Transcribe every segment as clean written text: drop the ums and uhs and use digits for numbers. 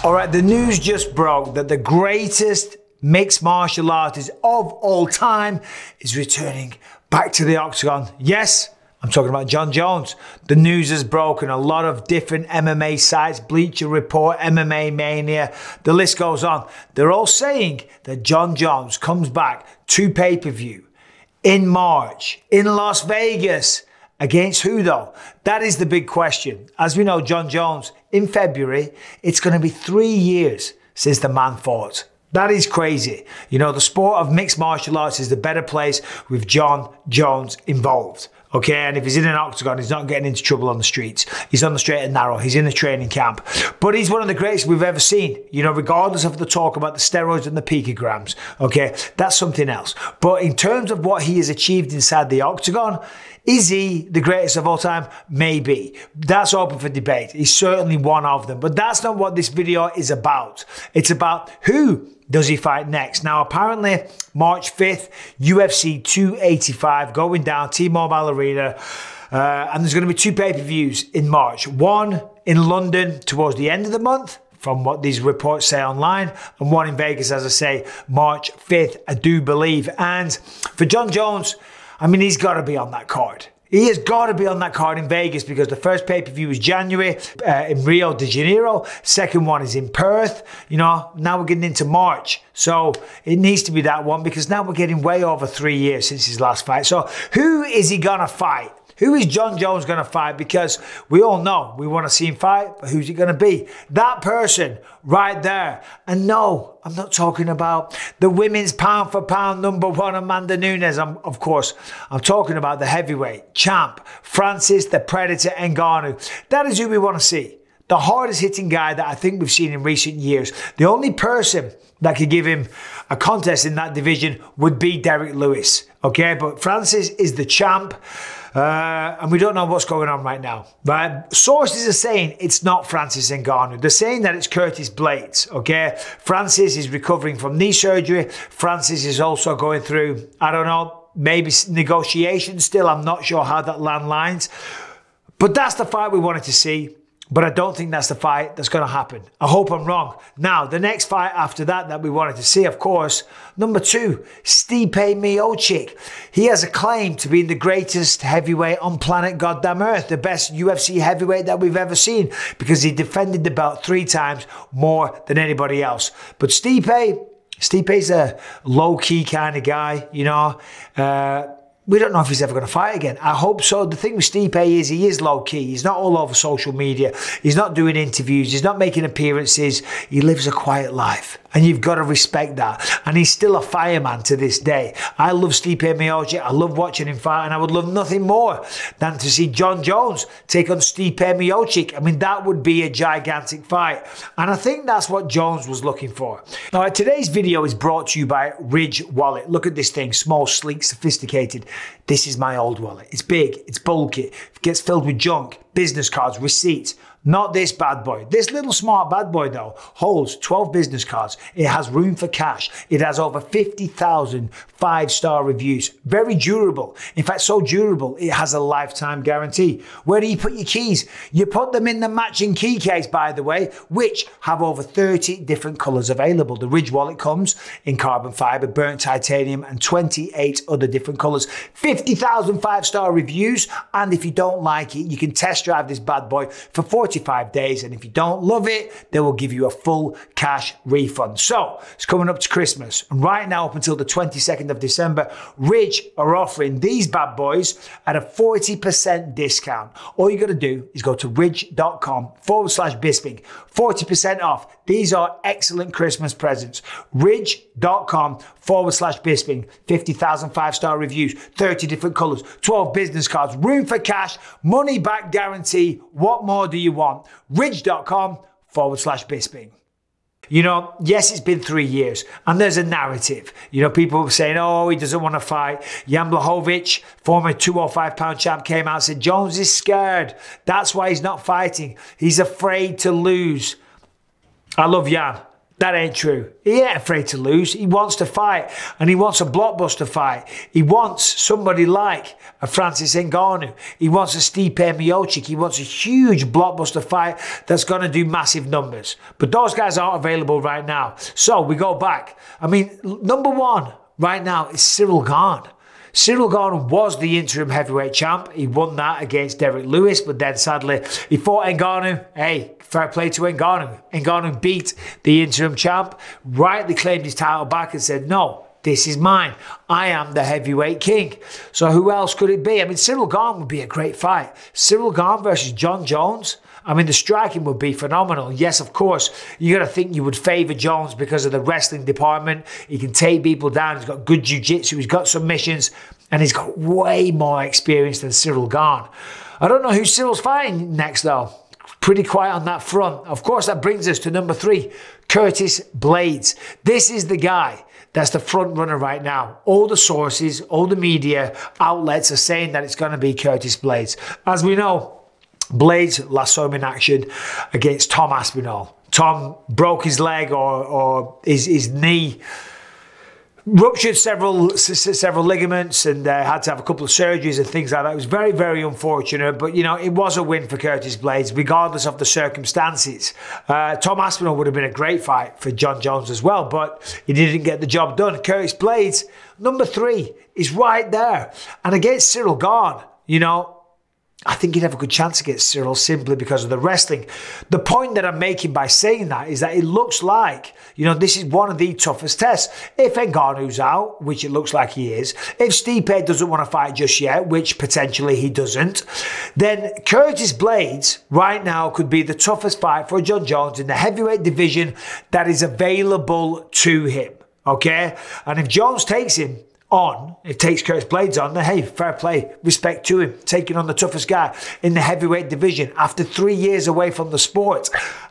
All right, the news just broke that the greatest mixed martial artist of all time is returning back to the octagon. Yes, I'm talking about Jon Jones. The news has broken. A lot of different MMA sites, Bleacher Report, MMA Mania, the list goes on. They're all saying that Jon Jones comes back to pay-per-view in March in Las Vegas. Against who though? That is the big question. As we know, Jon Jones, in February, it's going to be 3 years since the man fought. That is crazy. You know, the sport of mixed martial arts is the better place with Jon Jones involved. Okay, and if he's in an octagon, he's not getting into trouble on the streets. He's on the straight and narrow. He's in a training camp. But he's one of the greatest we've ever seen, you know, regardless of the talk about the steroids and the picograms. Okay, that's something else. But in terms of what he has achieved inside the octagon, is he the greatest of all time? Maybe. That's open for debate. He's certainly one of them. But that's not what this video is about. It's about who does he fight next. Now, apparently, March 5th, UFC 285 going down, T-Mobile Arena. And there's going to be 2 pay-per-views in March. One in London towards the end of the month, from what these reports say online, and one in Vegas, as I say, March 5th, I do believe. And for Jon Jones, I mean, he's got to be on that card. He has got to be on that card in Vegas because the first pay-per-view is January in Rio de Janeiro. Second one is in Perth. You know, now we're getting into March. So it needs to be that one because now we're getting way over 3 years since his last fight. So who is he going to fight? Who is Jon Jones going to fight? Because we all know we want to see him fight, but who's it going to be? That person right there. And no, I'm not talking about the women's pound for pound #1 Amanda Nunes. Of course, I'm talking about the heavyweight champ, Francis the Predator Ngannou. That is who we want to see. The hardest hitting guy that I think we've seen in recent years. The only person that could give him a contest in that division would be Derek Lewis. Okay, but Francis is the champ. And we don't know what's going on right now. But sources are saying it's not Francis Ngannou. They're saying that it's Curtis Blades, okay? Francis is recovering from knee surgery. Francis is also going through, I don't know, maybe negotiations still. I'm not sure how that lines. But that's the fight we wanted to see. But I don't think that's the fight that's going to happen. I hope I'm wrong. Now, the next fight after that we wanted to see, of course, #2, Stipe Miocic. He has a claim to be the greatest heavyweight on planet goddamn Earth, the best UFC heavyweight that we've ever seen, because he defended the belt 3 times more than anybody else. But Stipe's a low-key kind of guy, you know. We don't know if he's ever going to fight again. I hope so. The thing with Stipe is he is low-key. He's not all over social media. He's not doing interviews. He's not making appearances. He lives a quiet life. And you've got to respect that. And he's still a fireman to this day. I love Stipe Miocic. I love watching him fight. And I would love nothing more than to see Jon Jones take on Stipe Miocic. I mean, that would be a gigantic fight. And I think that's what Jones was looking for. All right, today's video is brought to you by Ridge Wallet. Look at this thing. Small, sleek, sophisticated. This is my old wallet. It's big. It's bulky. It gets filled with junk, business cards, receipts. Not this bad boy. This little smart bad boy, though, holds 12 business cards. It has room for cash. It has over 50,000 5-star reviews. Very durable. In fact, so durable, it has a lifetime guarantee. Where do you put your keys? You put them in the matching key case, by the way, which have over 30 different colors available. The Ridge Wallet comes in carbon fiber, burnt titanium, and 28 other different colors. 50,000 5-star reviews. And if you don't like it, you can test drive this bad boy for 45 days. And if you don't love it, they will give you a full cash refund. So it's coming up to Christmas. And right now, up until the 22nd of December, Ridge are offering these bad boys at a 40% discount. All you got to do is go to ridge.com/Bisping. 40% off. These are excellent Christmas presents. Ridge.com/Bisping. 50,000 5-star reviews, 30 different colors, 12 business cards, room for cash, money back guarantee. What more do you want? Ridge.com/Bisping. You know, yes, it's been 3 years, and there's a narrative. You know, people were saying, oh, he doesn't want to fight. Jan Blachowicz, former 205-pound champ, came out and said, Jones is scared. That's why he's not fighting. He's afraid to lose. I love Jan. That ain't true. He ain't afraid to lose. He wants to fight, and he wants a blockbuster fight. He wants somebody like a Francis Ngannou. He wants a Stipe Miocic. He wants a huge blockbuster fight that's going to do massive numbers. But those guys aren't available right now. So we go back. I mean, number one right now is Cyril Gane. Cyril Gane was the interim heavyweight champ. He won that against Derek Lewis, but then sadly he fought Ngannou. Hey, fair play to Ngannou. Ngannou beat the interim champ, rightly claimed his title back and said, no, this is mine. I am the heavyweight king. So who else could it be? I mean, Cyril Gane would be a great fight. Cyril Gane versus Jon Jones. I mean, the striking would be phenomenal. Yes, of course, you got to think you would favour Jones because of the wrestling department. He can take people down. He's got good jiu-jitsu. He's got submissions. And he's got way more experience than Cyril Gane. I don't know who Cyril's fighting next, though. Pretty quiet on that front. Of course, that brings us to number 3, Curtis Blaydes. This is the guy that's the front runner right now. All the sources, all the media outlets are saying that it's going to be Curtis Blaydes. As we know, Blaydes last saw him in action against Tom Aspinall. Tom broke his leg or his knee, ruptured several ligaments, and had to have a couple of surgeries and things like that. It was very, very unfortunate, but you know, it was a win for Curtis Blaydes, regardless of the circumstances. Tom Aspinall would have been a great fight for Jon Jones as well, but he didn't get the job done. Curtis Blaydes, number 3, is right there. And against Cyril Gane, you know, I think he'd have a good chance against Cyril simply because of the wrestling. The point that I'm making by saying that is that it looks like, you know, this is one of the toughest tests. If Ngannou's out, which it looks like he is, if Stipe doesn't want to fight just yet, which potentially he doesn't, then Curtis Blaydes right now could be the toughest fight for Jon Jones in the heavyweight division that is available to him, okay? And if Jones takes him on, it takes Curtis Blaydes on, then hey, fair play, respect to him, taking on the toughest guy in the heavyweight division after 3 years away from the sport.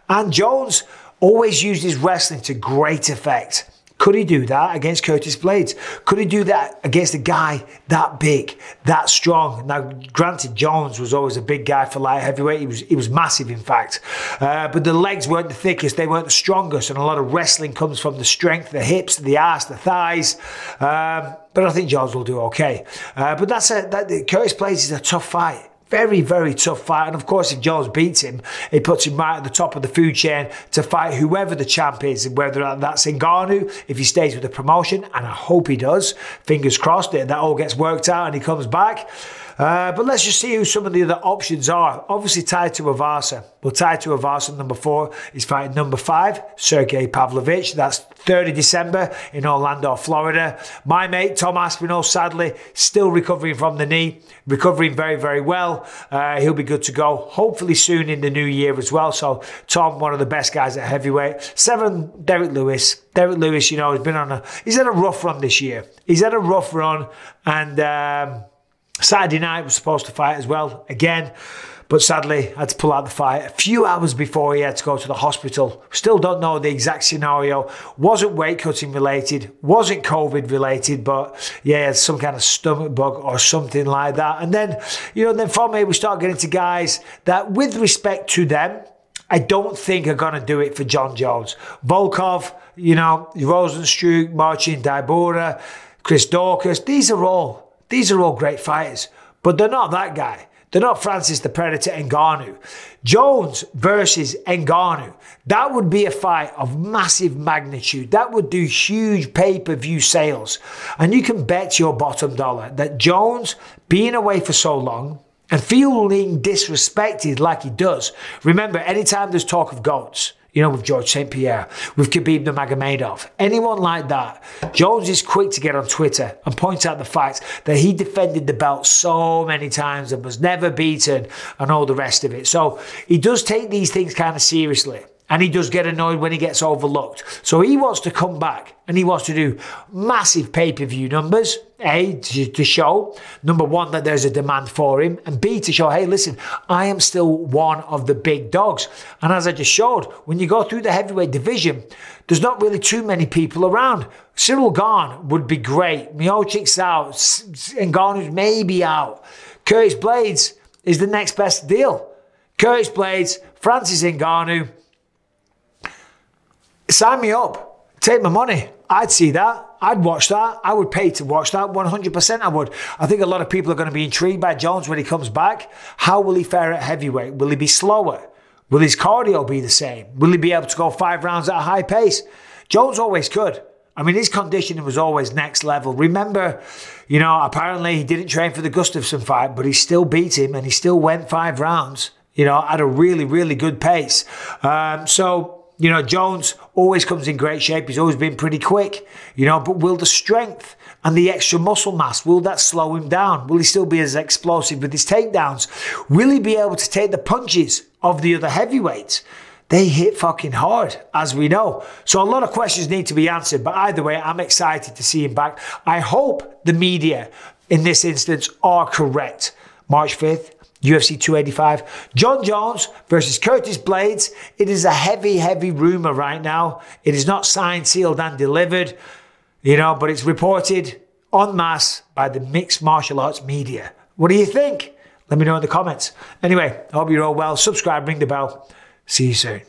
And Jones always used his wrestling to great effect. Could he do that against Curtis Blaydes? Could he do that against a guy that big, that strong? Now, granted, Jones was always a big guy for light heavyweight. He was massive, in fact. But the legs weren't the thickest. They weren't the strongest. And a lot of wrestling comes from the strength, the hips, the ass, the thighs. But I think Jones will do okay. But Curtis Blaydes is a tough fight. Very, very tough fight. And of course, if Jones beats him, it puts him right at the top of the food chain to fight whoever the champ is, whether that's Ngannou, if he stays with the promotion, and I hope he does. Fingers crossed that all gets worked out and he comes back. But let's just see who some of the other options are. Obviously, Tai Tuivasa. Well, Tai Tuivasa, number 4, is fighting number 5, Sergei Pavlovich. That's 3rd of December in Orlando, Florida. My mate, Tom Aspinall, sadly, still recovering from the knee. Recovering very, very well. He'll be good to go, hopefully soon in the new year as well. So, Tom, one of the best guys at heavyweight. 7, Derek Lewis. Derek Lewis, you know, he's had a rough run this year. He's had a rough run, and Saturday night was supposed to fight as well, again, but sadly had to pull out the fight a few hours before he had to go to the hospital. Still don't know the exact scenario. Wasn't weight cutting related, wasn't COVID related, but yeah, he had some kind of stomach bug or something like that. And then, you know, then from here we start getting to guys that, with respect to them, I don't think are going to do it for Jon Jones. Volkov, you know, Rosenstruck, Marcin Tybura, Chris Daukaus, these are all great fighters, but they're not that guy. They're not Francis the Predator Ngannou. Jones versus Ngannou, that would be a fight of massive magnitude. That would do huge pay-per-view sales. And you can bet your bottom dollar that Jones, being away for so long and feeling disrespected like he does. Remember, anytime there's talk of GOATs, you know, with George St. Pierre, with Khabib Nurmagomedov, anyone like that, Jones is quick to get on Twitter and point out the fact that he defended the belt so many times and was never beaten and all the rest of it. So he does take these things kind of seriously. And he does get annoyed when he gets overlooked. So he wants to come back and he wants to do massive pay-per-view numbers. A, to show, number 1, that there's a demand for him. And B, to show, hey, listen, I am still one of the big dogs. And as I just showed, when you go through the heavyweight division, there's not really too many people around. Cyril Gane would be great. Miocic's out. Ngannou's maybe out. Curtis Blaydes is the next best deal. Curtis Blaydes, Francis Ngannou. Sign me up. Take my money. I'd see that. I'd watch that. I would pay to watch that. 100% I would. I think a lot of people are going to be intrigued by Jones when he comes back. How will he fare at heavyweight? Will he be slower? Will his cardio be the same? Will he be able to go 5 rounds at a high pace? Jones always could. I mean, his conditioning was always next level. Remember, you know, apparently he didn't train for the Gustafsson fight, but he still beat him and he still went 5 rounds, you know, at a really, really good pace. You know, Jones always comes in great shape. He's always been pretty quick, you know, but will the strength and the extra muscle mass, will that slow him down? Will he still be as explosive with his takedowns? Will he be able to take the punches of the other heavyweights? They hit fucking hard, as we know. So a lot of questions need to be answered. But either way, I'm excited to see him back. I hope the media in this instance are correct. March 5th. UFC 285, Jon Jones versus Curtis Blades. It is a heavy, heavy rumor right now. It is not signed, sealed, and delivered, you know, but it's reported en masse by the mixed martial arts media. What do you think? Let me know in the comments. Anyway, I hope you're all well. Subscribe, ring the bell. See you soon.